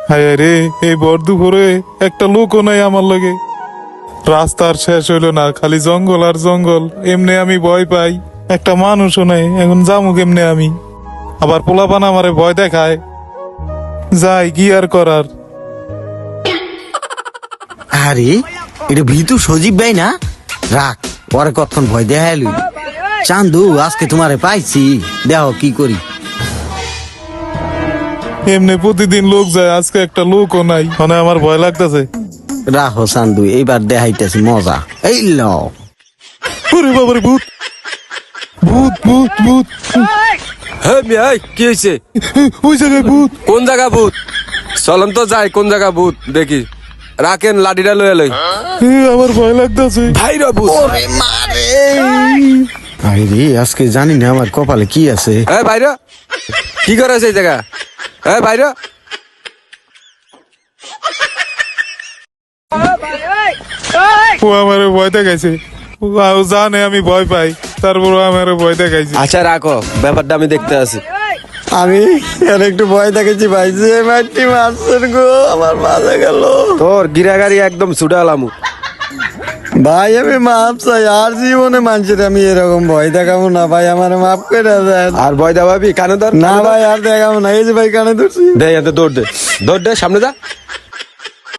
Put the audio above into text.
হায় রে, এই ভর দুপুরে একটা লোকও নাই আমার লগে। রাস্তার শেষ হইলো না, খালি জঙ্গল আর জঙ্গল। এমনি আমি ভয় পাই, একটা মানুষও নাই। এখন যামু কেমনে আমি? আবার পোলাপান আমারে ভয় দেখায়। যাই, কি আর করার। আরে এটা ভিতু সজীব ভাই না? রাখ, পরে কতক্ষণ ভয় দেখাইলু। চান্দু, আজকে তোমারে পাইছি, দেখো কি করি। এমনি প্রতিদিন লোক যায়, আজকে একটা লোকও নাই। মানে আমার ভয় লাগতেছে। রাখো চান্দু, এইবার দেখাইতেছি মজা। এই লও। ওরে বাবারে, ভূত ভূত ভূত ভূত! হ্যাঁ মিয়া, কি হয়েছে? ওই জায়গায় ভূত। কোন জায়গা ভূত? চলন তো যাই, কোন জায়গা ভূত দেখি। রাখেন লাঠিটা লয়ে লই। আমার ভয় লাগতেছে। ভাইরা ভূত। ওরে মারে! আরে আজকে জানি না আমার কপালে কি আছে। হ্যাঁ ভাইরা, কি করে আছে এই জায়গা? হ্যাঁ ভাইরা, ও আমারে ভয় দেখাইছে। ও জানে আমি ভয় পাই, তারপর আমারে ভয় দেখাইছে। আচ্ছা রাখো, ব্যাপারটা আমি দেখতে আসি। আমি আর একটু ভয় দেখেছি ভাই, যে মাটি মারছেন গো, আমার মাথা গেল। তোর গিরাগাড়ি একদম ছুটালামু। ভাই আমি মাপ চাই, আর জীবনে মানুষের আমি এরকম ভয় দেখাবো না ভাই, আমার মাফ করে দেন। আর ভয় দেওয়াবি কানে ধর। না ভাই আর দেখাবো না, এই যে ভাই কানে ধরছি। দে এতে দৌড় দে, দৌড় দে, সামনে যা।